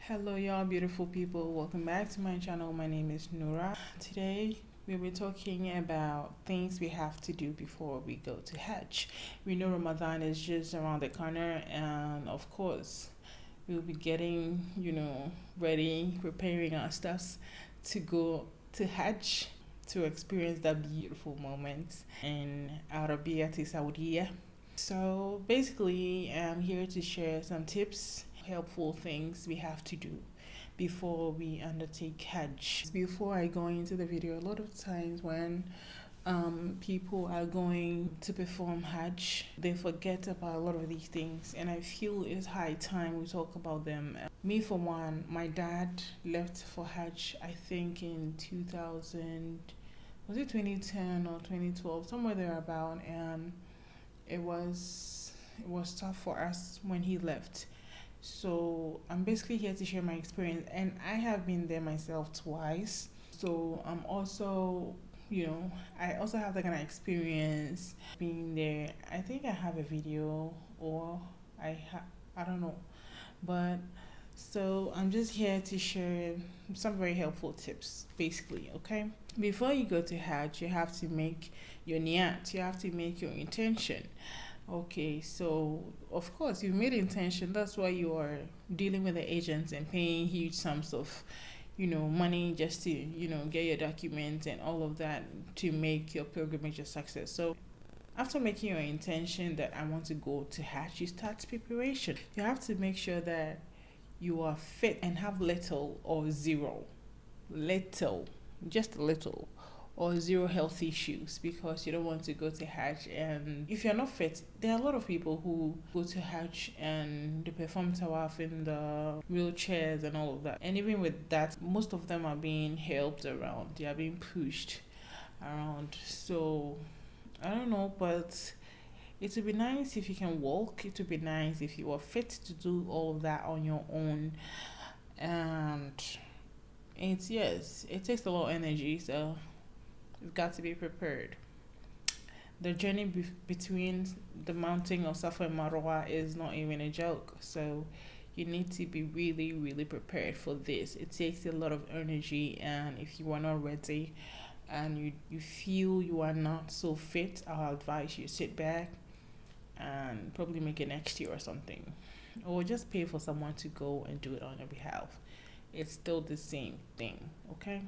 Hello, y'all, beautiful people. Welcome back to my channel. My name is Nura. Today, we'll be talking about things we have to do before we go to Hajj. We know Ramadan is just around the corner, and of course, we'll be getting, ready, preparing our stuffs to go to Hajj to experience that beautiful moment in Arabia to Saudi. So basically, I'm here to share some tips, helpful things we have to do before we undertake Hajj. Before I go into the video, a lot of times when people are going to perform Hajj, they forget about a lot of these things, and I feel it's high time we talk about them. Me, for one, my dad left for Hajj, I think in 2000, was it 2010 or 2012, somewhere there about, and it was tough for us when he left. So I'm basically here to share my experience, and I have been there myself twice. So I'm also, I also have that kind of experience being there. I think I have a video, or I don't know, but so I'm just here to share some very helpful tips, basically. Okay, before you go to Hajj, you have to make your niyat. You have to make your intention. Okay, so of course you've made intention. That's why you are dealing with the agents and paying huge sums of, money just to, get your documents and all of that to make your pilgrimage a success. So after making your intention that I want to go to Hajj, you start preparation. You have to make sure that you are fit and have little or zero, little, just a little or zero health issues, because you don't want to go to Hajj. And if you're not fit, there are a lot of people who go to Hajj and they perform tawaf in the wheelchairs and all of that. And even with that, most of them are being helped around, they are being pushed around. So I don't know, but it would be nice if you can walk. It would be nice if you are fit to do all of that on your own. And it takes a lot of energy, so you've got to be prepared. The journey between the mountain of Safa and Marwa is not even a joke. So you need to be really, really prepared for this. It takes a lot of energy, and if you are not ready and you feel you are not so fit, I'll advise you sit back and probably make it next year or something. Or just pay for someone to go and do it on your behalf. It's still the same thing, okay?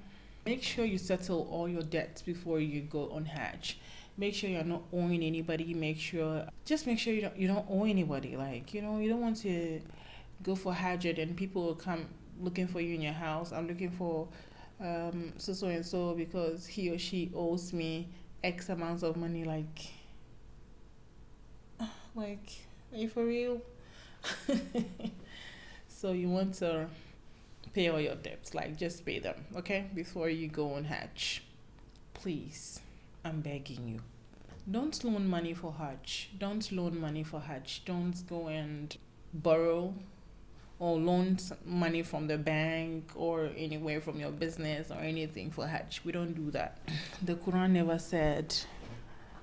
Make sure you settle all your debts before you go on Hajj. Make sure you're not owing anybody. Make sure you don't owe anybody. Like, you don't want to go for Hajj and people will come looking for you in your house. I'm looking for so and so because he or she owes me X amounts of money. Like, are you for real? So you want to pay all your debts, like just pay them, okay, before you go on Hajj. Please, I'm begging you. Don't loan money for Hajj. Don't loan money for Hajj. Don't go and borrow or loan money from the bank or anywhere from your business or anything for Hajj. We don't do that. The Quran never said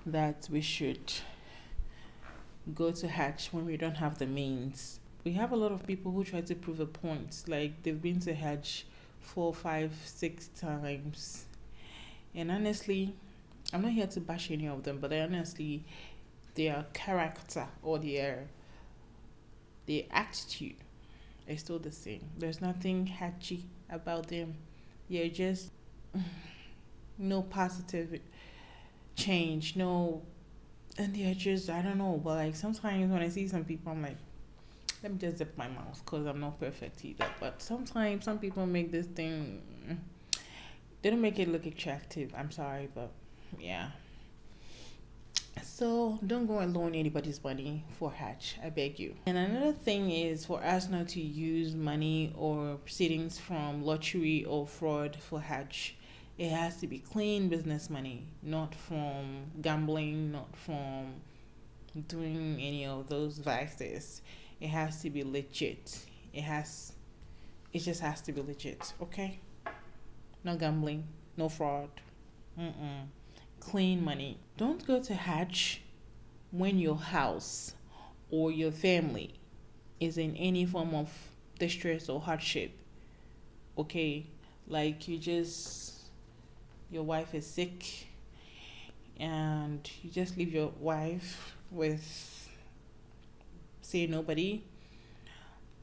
that we should go to Hajj when we don't have the means. We have a lot of people who try to prove a point, like they've been to Hajj 4, 5, 6 times. And honestly, I'm not here to bash any of them, but honestly, their character or their attitude is still the same. There's nothing Hajji about them. They're just no positive change, no, and they're just, I don't know, but like sometimes when I see some people, I'm like, let me just zip my mouth because I'm not perfect either. But sometimes some people make this thing, they don't make it look attractive. I'm sorry, but yeah. So don't go and loan anybody's money for Hajj, I beg you. And another thing is for us not to use money or proceedings from lottery or fraud for Hajj. It has to be clean business money, not from gambling, not from doing any of those vices. It has to be legit. It just has to be legit, okay? No gambling, no fraud. Clean money. Don't go to Hajj when your house or your family is in any form of distress or hardship. Okay, like your wife is sick and you just leave your wife with, say, nobody,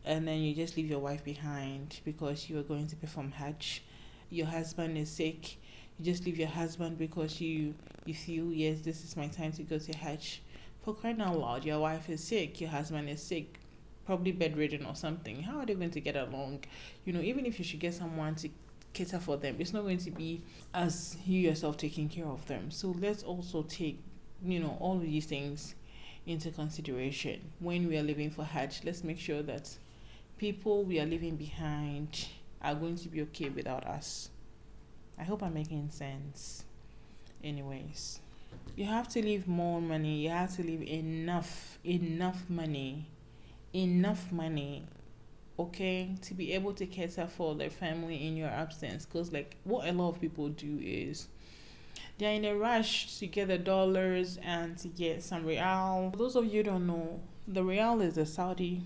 and then you just leave your wife behind because you are going to perform Hajj. Your husband is sick. You just leave your husband because you feel, yes, this is my time to go to Hajj. For crying out loud, your wife is sick, your husband is sick, probably bedridden or something. How are they going to get along? Even if you should get someone to cater for them, it's not going to be as you yourself taking care of them. So let's also take, all of these things into consideration when we are living for Hajj. Let's make sure that people we are leaving behind are going to be okay without us. I hope I'm making sense. Anyways, you have to leave more money. You have to leave enough money, okay, to be able to cater for their family in your absence. Because, like, what a lot of people do is they're in a rush to get the dollars and to get some real. For those of you who don't know, the real is the Saudi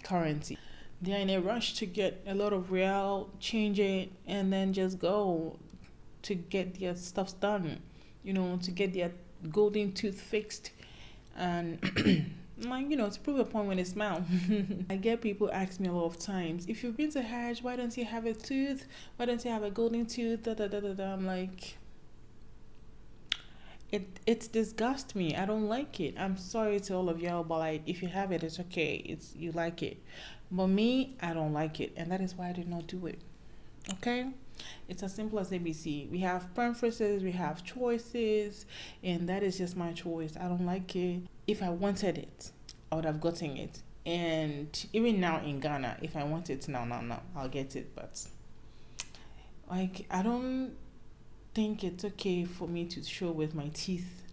currency. They're in a rush to get a lot of real, change it, and then just go to get their stuff done, to get their golden tooth fixed, and to prove a point when they smile. I get people ask me a lot of times, if you've been to Hajj, why don't you have a tooth? Why don't you have a golden tooth? Da, da, da, da, da. I'm like, it disgusts me. I don't like it. I'm sorry to all of y'all, but like, if you have it, it's okay. You like it. But me, I don't like it, and that is why I did not do it. Okay? It's as simple as ABC. We have preferences, we have choices, and that is just my choice. I don't like it. If I wanted it, I would have gotten it. And even now in Ghana, if I want it now, I'll get it. But like, I don't think it's okay for me to show with my teeth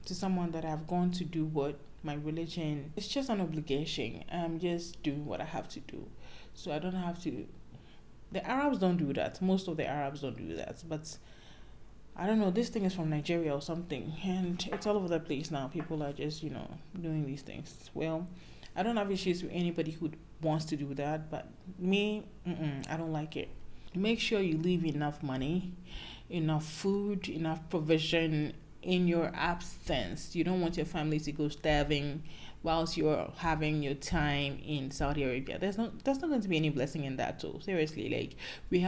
to someone that I've gone to do what my religion. It's just an obligation. I'm just doing what I have to do. So I don't have to. The Arabs don't do that. Most of the Arabs don't do that. But I don't know, this thing is from Nigeria or something. And it's all over the place now. People are just, doing these things. Well, I don't have issues with anybody who wants to do that. But me, I don't like it. Make sure you leave enough money, enough food, enough provision in your absence. You don't want your family to go starving whilst you're having your time in Saudi Arabia. There's not going to be any blessing in that too. Seriously, like, we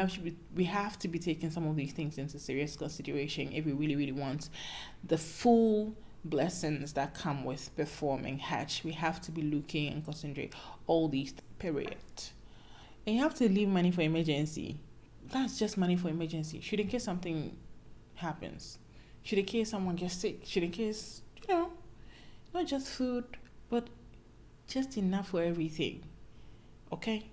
have to be taking some of these things into serious consideration if we really, really want the full blessings that come with performing Hajj. We have to be looking and concentrate all these period. And you have to leave money for emergency. That's just money for emergency. Should in case something happens. Should in case someone gets sick. Should in case, not just food, but just enough for everything. Okay?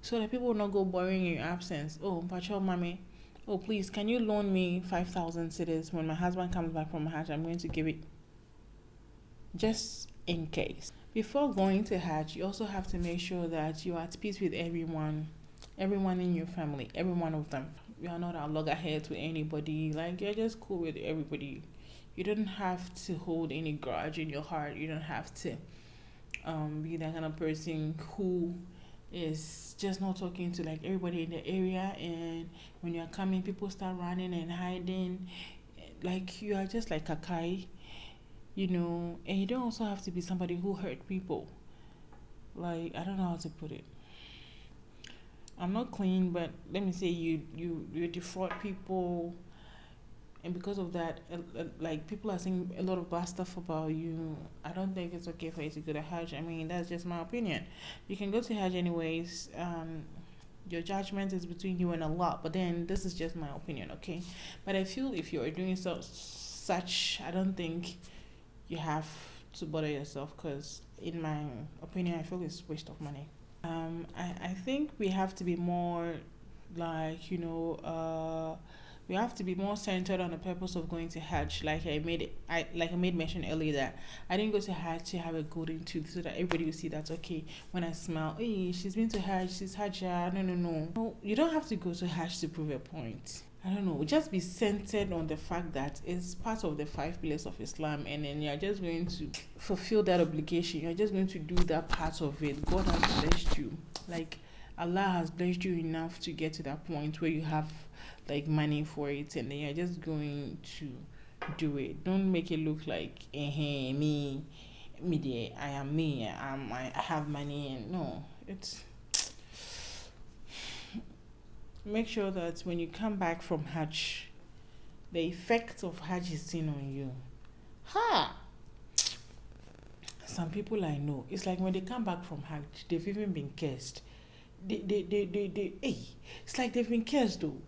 So that people will not go borrowing in your absence. Oh, Pacho Mami, oh, please, can you loan me 5,000 cedis? When my husband comes back from Hajj, I'm going to give it. Just in case. Before going to Hajj, you also have to make sure that you are at peace with everyone in your family, every one of them. You are not at loggerheads with anybody. Like, you're just cool with everybody. You don't have to hold any grudge in your heart. You don't have to be that kind of person who is just not talking to like everybody in the area, and when you're coming, people start running and hiding. Like, you are just like a kai, and you don't also have to be somebody who hurt people. Like, I don't know how to put it. I'm not clean, but let me say you defraud people, and because of that, like, people are saying a lot of bad stuff about you. I don't think it's okay for you to go to Hajj. I mean, that's just my opinion. You can go to Hajj anyways. Your judgment is between you and Allah, but then this is just my opinion, okay? But I feel if you're doing such, I don't think you have to bother yourself, because in my opinion, I feel it's a waste of money. I think we have to be more like, we have to be more centered on the purpose of going to Hajj. Like I made mention earlier, that I didn't go to Hajj to have a golden tooth so that everybody will see that, okay, when I smile, hey, she's been to Hajj, she's Hajjah. No. You don't have to go to Hajj to prove a point. I don't know, just be centered on the fact that it's part of the 5 pillars of Islam, and then you're just going to fulfill that obligation. You're just going to do that part of it. God has blessed you Like Allah has blessed you enough to get to that point where you have like money for it, and then you're just going to do it. Don't make it look like me there, I am me, I have money. And no, it's, make sure that when you come back from Hajj, the effect of Hajj is seen on you. Ha! Some people I know, it's like when they come back from Hajj, they've even been cursed. Hey, it's like they've been cursed though.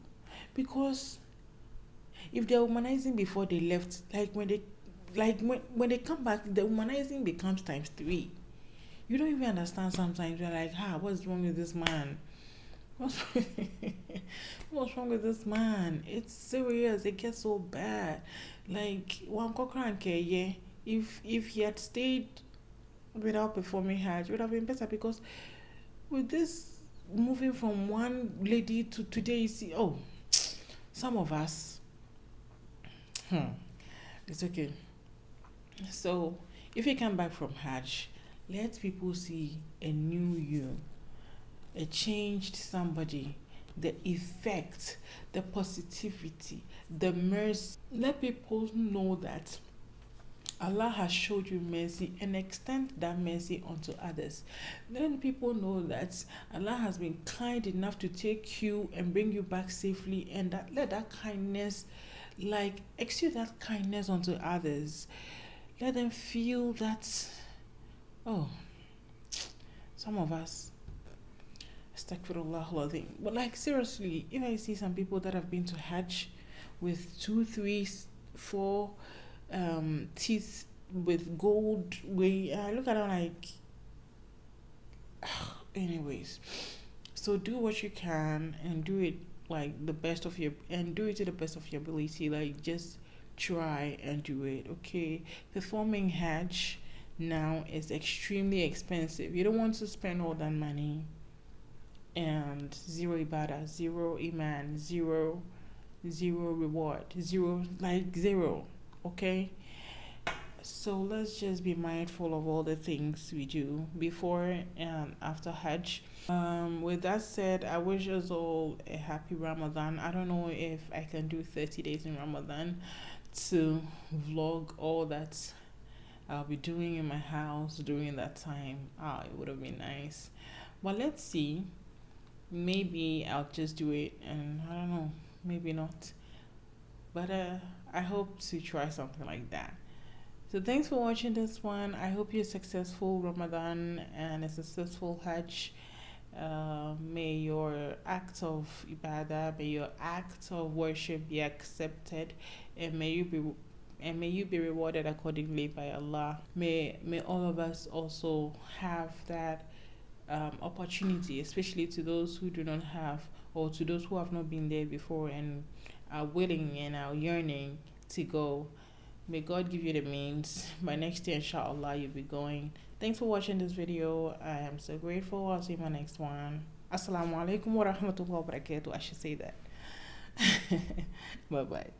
Because if they're humanizing before they left, when they come back, the humanizing becomes times three. You don't even understand sometimes. You're like, what's wrong with this man? What's what's wrong with this man? It's serious. It gets so bad. Like one Kokranke, yeah. If he had stayed without performing Hajj, it would have been better, because with this moving from one lady to today, you see, some of us, it's okay. So if you come back from Hajj, let people see a new you, a changed somebody, the effect, the positivity, the mercy. Let people know that Allah has showed you mercy, and extend that mercy onto others. Let people know that Allah has been kind enough to take you and bring you back safely, and that let that kindness, like, exude that kindness onto others. Let them feel that, some of us, astaghfirullah, but like seriously, if I see some people that have been to Hajj with 2, 3, 4 teeth with gold way, I look at them like, anyways. So do what you can, and do it like the best of your, and do it to the best of your ability. Like, just try and do it. Okay, performing Hajj now is extremely expensive. You don't want to spend all that money and zero ibadah, zero iman, zero reward, zero. Okay, so let's just be mindful of all the things we do before and after Hajj. With that said, I wish us all a happy Ramadan. I don't know if I can do 30 days in Ramadan to vlog all that I'll be doing in my house during that time. It would have been nice. But let's see. Maybe I'll just do it, and I don't know, maybe not. But I hope to try something like that. So thanks for watching this one. I hope you're successful Ramadan and a successful Hajj. May your act of ibadah, may your act of worship be accepted, and may you be rewarded accordingly by Allah. May all of us also have that opportunity, especially to those who do not have, or to those who have not been there before and are willing and are yearning to go. May God give you the means. By next year, inshallah, you'll be going. Thanks for watching this video. I am so grateful. I'll see you in my next one. Assalamu alaikum wa rahmatullahi wa barakatuh. I should say that. Bye bye.